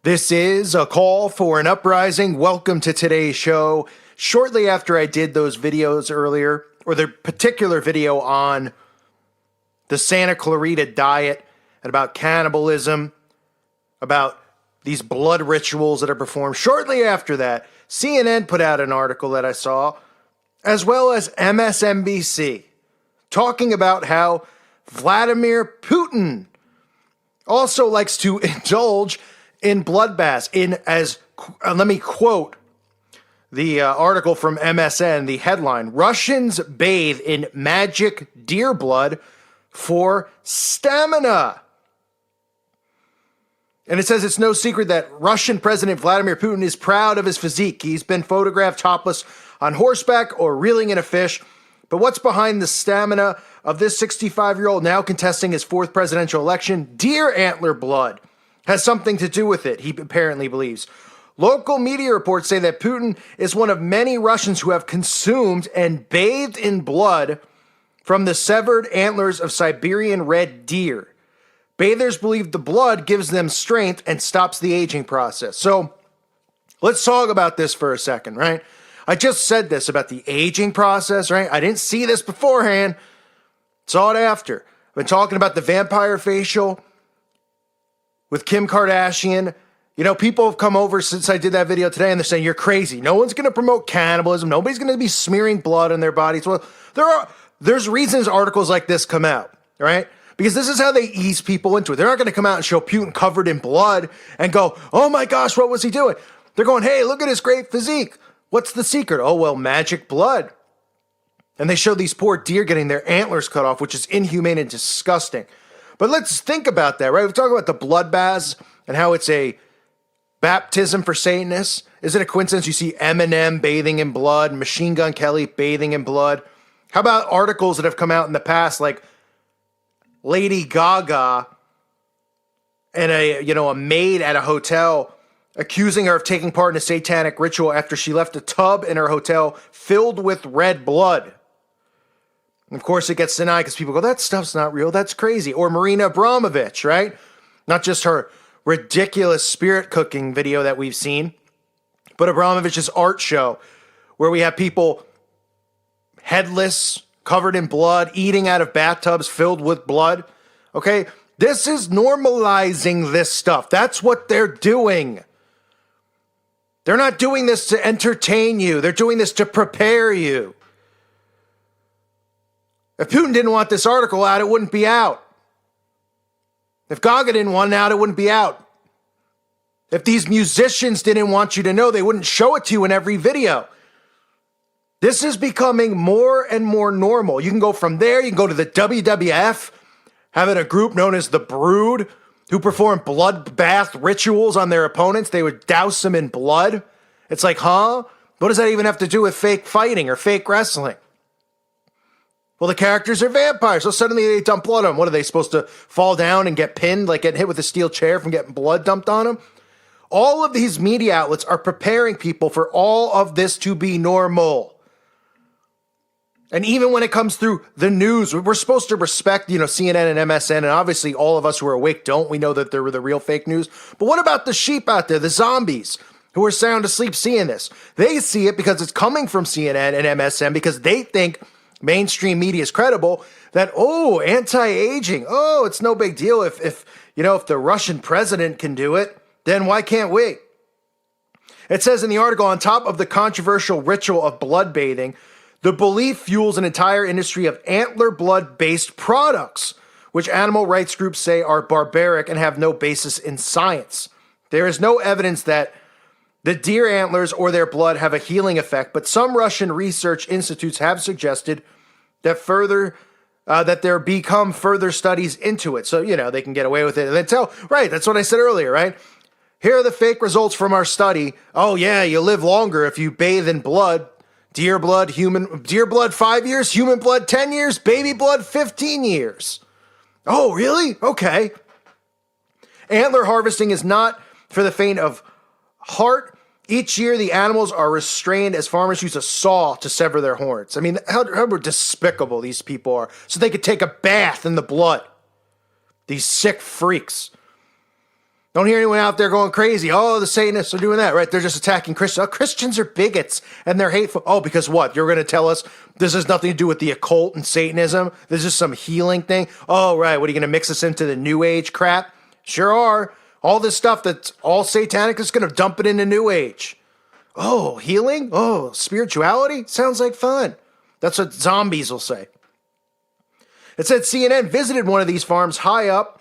This is a call for an uprising. Welcome to today's show. Shortly after I did those videos earlier, or the particular video on the Santa Clarita diet and about cannibalism, about these blood rituals that are performed, shortly after that, CNN put out an article that I saw, as well as MSNBC, talking about how Vladimir Putin also likes to indulge in bloodbaths. Let me quote the article from MSN, the headline: Russians bathe in magic deer blood for stamina. And it says it's no secret that Russian President Vladimir Putin is proud of his physique. He's been photographed topless on horseback or reeling in a fish. But what's behind the stamina of this 65-year-old now contesting his fourth presidential election? Deer antler blood has something to do with it, he apparently believes. Local media reports say that Putin is one of many Russians who have consumed and bathed in blood from the severed antlers of Siberian red deer. Bathers believe the blood gives them strength and stops the aging process. So let's talk about this for a second, right? I just said this about the aging process, right? I didn't see this beforehand. Saw it after. I've been talking about the vampire facial with Kim Kardashian. You know, people have come over since I did that video today and they're saying, you're crazy. No one's going to promote cannibalism. Nobody's going to be smearing blood on their bodies. Well, there's reasons articles like this come out, right? Because this is how they ease people into it. They're not going to come out and show Putin covered in blood and go, oh my gosh, what was he doing? They're going, hey, look at his great physique. What's the secret? Oh, well, magic blood. And they show these poor deer getting their antlers cut off, which is inhumane and disgusting. But let's think about that, right? We talk about the bloodbaths and how it's a baptism for Satanists. Is it a coincidence you see Eminem bathing in blood, Machine Gun Kelly bathing in blood? How about articles that have come out in the past, like Lady Gaga and a maid at a hotel accusing her of taking part in a satanic ritual after she left a tub in her hotel filled with red blood. And of course, it gets denied because people go, that stuff's not real. That's crazy. Or Marina Abramovich, right? Not just her ridiculous spirit cooking video that we've seen, but Abramovich's art show where we have people headless, covered in blood, eating out of bathtubs filled with blood. Okay? This is normalizing this stuff. That's what they're doing. They're not doing this to entertain you. They're doing this to prepare you. If Putin didn't want this article out, it wouldn't be out. If Gaga didn't want it out, it wouldn't be out. If these musicians didn't want you to know, they wouldn't show it to you in every video. This is becoming more and more normal. You can go from there, you can go to the WWF, having a group known as the Brood, who perform bloodbath rituals on their opponents. They would douse them in blood. It's like, huh? What does that even have to do with fake fighting or fake wrestling? Well, the characters are vampires, so suddenly they dump blood on them. What, are they supposed to fall down and get pinned, like getting hit with a steel chair from getting blood dumped on them? All of these media outlets are preparing people for all of this to be normal. And even when it comes through the news, we're supposed to respect, CNN and MSN, and obviously all of us who are awake don't. We know that they're the real fake news. But what about the sheep out there, the zombies, who are sound asleep seeing this? They see it because it's coming from CNN and MSN because they think mainstream media is credible, that, oh, anti-aging, oh, it's no big deal. If the Russian president can do it, then why can't we? It says in the article, on top of the controversial ritual of blood bathing, the belief fuels an entire industry of antler blood-based products, which animal rights groups say are barbaric and have no basis in science. There is no evidence that the deer antlers or their blood have a healing effect, but some Russian research institutes have suggested that there become further studies into it. So, they can get away with it. And then right, that's what I said earlier, right? Here are the fake results from our study. Oh yeah, you live longer if you bathe in blood. Deer blood 5 years, human blood 10 years, baby blood 15 years. Oh, really? Okay. Antler harvesting is not for the faint of heart. Each year, the animals are restrained as farmers use a saw to sever their horns. I mean, how despicable these people are. So they could take a bath in the blood. These sick freaks. Don't hear anyone out there going crazy. Oh, the Satanists are doing that, right? They're just attacking Christians. Oh, Christians are bigots and they're hateful. Oh, because what? You're going to tell us this has nothing to do with the occult and Satanism? This is some healing thing? Oh, right. What, are you going to mix us into the New Age crap? Sure are. All this stuff that's all satanic is going to dump it into New Age. Oh, healing? Oh, spirituality? Sounds like fun. That's what zombies will say. It said CNN visited one of these farms high up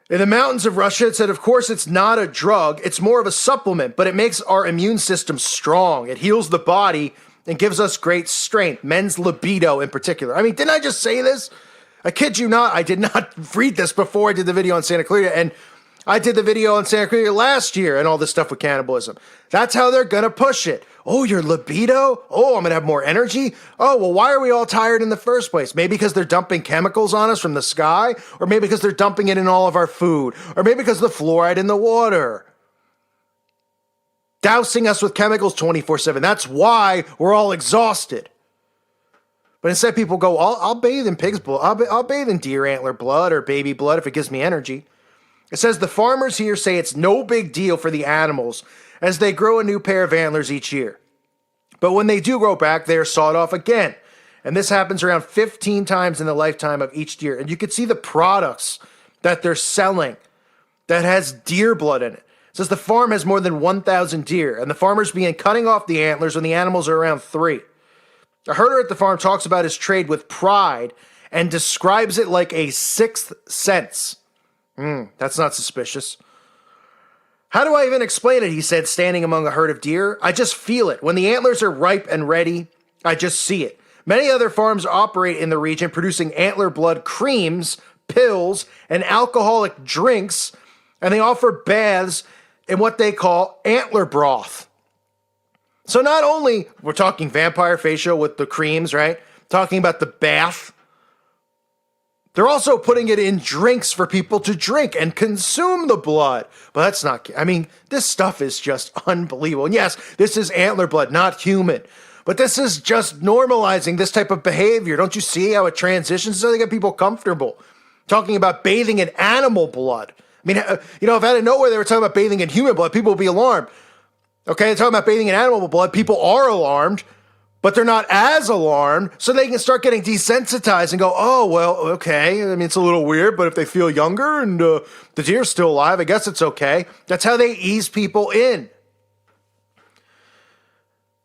in the mountains of Russia. It said, of course, it's not a drug. It's more of a supplement, but it makes our immune system strong. It heals the body and gives us great strength, men's libido in particular. I mean, didn't I just say this? I kid you not. I did not read this before I did the video on Santa Clarita, and I did the video on Santa Clarita last year and all this stuff with cannibalism. That's how they're going to push it. Oh, your libido? Oh, I'm going to have more energy? Oh, well, why are we all tired in the first place? Maybe because they're dumping chemicals on us from the sky, or maybe because they're dumping it in all of our food, or maybe because of the fluoride in the water. Dousing us with chemicals 24/7. That's why we're all exhausted. But instead people go, I'll bathe in pig's blood. I'll bathe in deer antler blood or baby blood if it gives me energy. It says the farmers here say it's no big deal for the animals as they grow a new pair of antlers each year. But when they do grow back, they are sawed off again. And this happens around 15 times in the lifetime of each deer. And you can see the products that they're selling that has deer blood in it. It says the farm has more than 1,000 deer, and the farmers began cutting off the antlers when the animals are around 3. A herder at the farm talks about his trade with pride and describes it like a sixth sense. That's not suspicious. How do I even explain it, he said, standing among a herd of deer. I just feel it. When the antlers are ripe and ready, I just see it. Many other farms operate in the region producing antler blood creams, pills, and alcoholic drinks, and they offer baths in what they call antler broth. So not only, we're talking vampire facial with the creams, right? Talking about the bath. They're also putting it in drinks for people to drink and consume the blood. But that's not, I mean, this stuff is just unbelievable. And yes, this is antler blood, not human. But this is just normalizing this type of behavior. Don't you see how it transitions? So they get people comfortable. Talking about bathing in animal blood. I mean, if out of nowhere they were talking about bathing in human blood, people would be alarmed. Okay, they're talking about bathing in animal blood. People are alarmed. But they're not as alarmed, so they can start getting desensitized and go, oh, well, okay. I mean, it's a little weird, but if they feel younger and the deer's still alive, I guess it's okay. That's how they ease people in.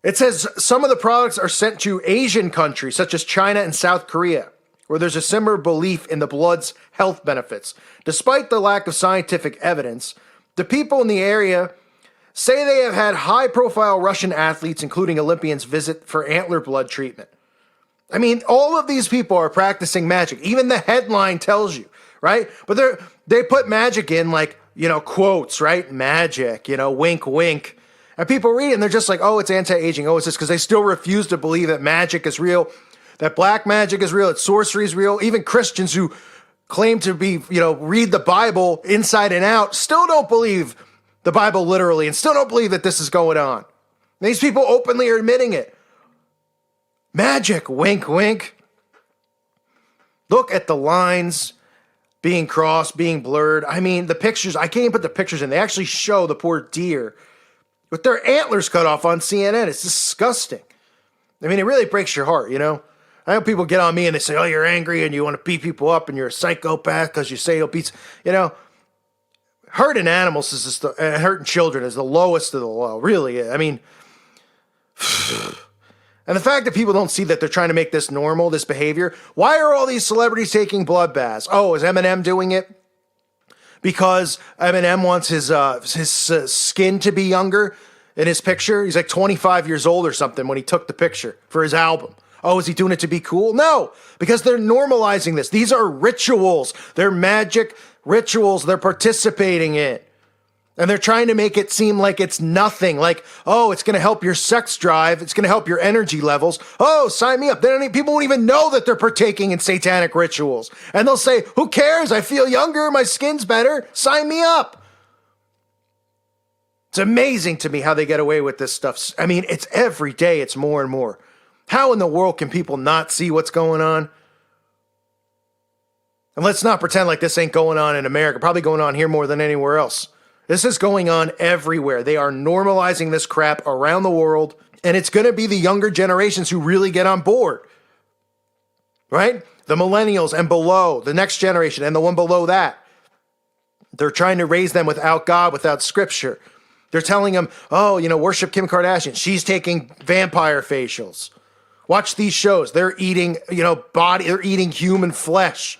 It says some of the products are sent to Asian countries, such as China and South Korea, where there's a similar belief in the blood's health benefits. Despite the lack of scientific evidence, the people in the area say they have had high-profile Russian athletes, including Olympians, visit for antler blood treatment. I mean, all of these people are practicing magic. Even the headline tells you, right? But they put magic in like, quotes, right? Magic, wink, wink. And people read it and they're just like, oh, it's anti-aging. Oh, it's this, because they still refuse to believe that magic is real, that black magic is real, that sorcery is real. Even Christians who claim to be, read the Bible inside and out still don't believe the Bible literally, and still don't believe that this is going on. And these people openly are admitting it. Magic, wink, wink. Look at the lines being crossed, being blurred. I mean, the pictures, I can't even put the pictures in. They actually show the poor deer with their antlers cut off on CNN. It's disgusting. I mean, it really breaks your heart, I know people get on me and they say, oh, you're angry and you want to beat people up and you're a psychopath because you say you'll beat, hurting animals is just hurting children is the lowest of the low, really. I mean, and the fact that people don't see that they're trying to make this normal, this behavior. Why are all these celebrities taking blood baths? Oh, is Eminem doing it? Because Eminem wants his skin to be younger in his picture. He's like 25 years old or something when he took the picture for his album. Oh, is he doing it to be cool? No, because they're normalizing this. These are rituals. They're magic rituals they're participating in. And they're trying to make it seem like it's nothing. Like, oh, it's going to help your sex drive. It's going to help your energy levels. Oh, sign me up. People won't even know that they're partaking in satanic rituals. And they'll say, who cares? I feel younger. My skin's better. Sign me up. It's amazing to me how they get away with this stuff. I mean, it's every day. It's more and more. How in the world can people not see what's going on? And let's not pretend like this ain't going on in America, probably going on here more than anywhere else. This is going on everywhere. They are normalizing this crap around the world, and it's going to be the younger generations who really get on board, right? The millennials and below, the next generation and the one below that. They're trying to raise them without God, without scripture. They're telling them, oh, worship Kim Kardashian. She's taking vampire facials. Watch these shows. They're eating, they're eating human flesh.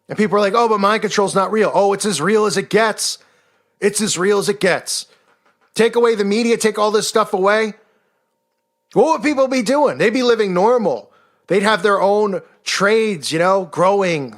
And people are like, oh, but mind control's not real. Oh, it's as real as it gets. It's as real as it gets. Take away the media, take all this stuff away. What would people be doing? They'd be living normal. They'd have their own trades, growing,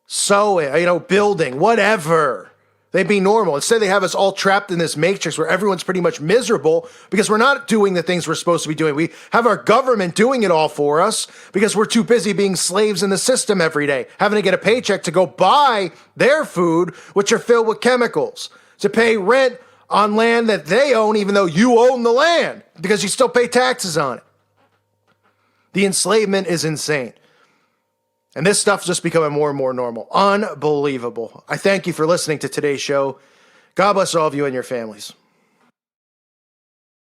sewing, building, whatever. They'd be normal. Instead, they have us all trapped in this matrix where everyone's pretty much miserable because we're not doing the things we're supposed to be doing. We have our government doing it all for us because we're too busy being slaves in the system every day, having to get a paycheck to go buy their food, which are filled with chemicals, to pay rent on land that they own, even though you own the land because you still pay taxes on it. The enslavement is insane. And this stuff's just becoming more and more normal. Unbelievable. I thank you for listening to today's show. God bless all of you and your families.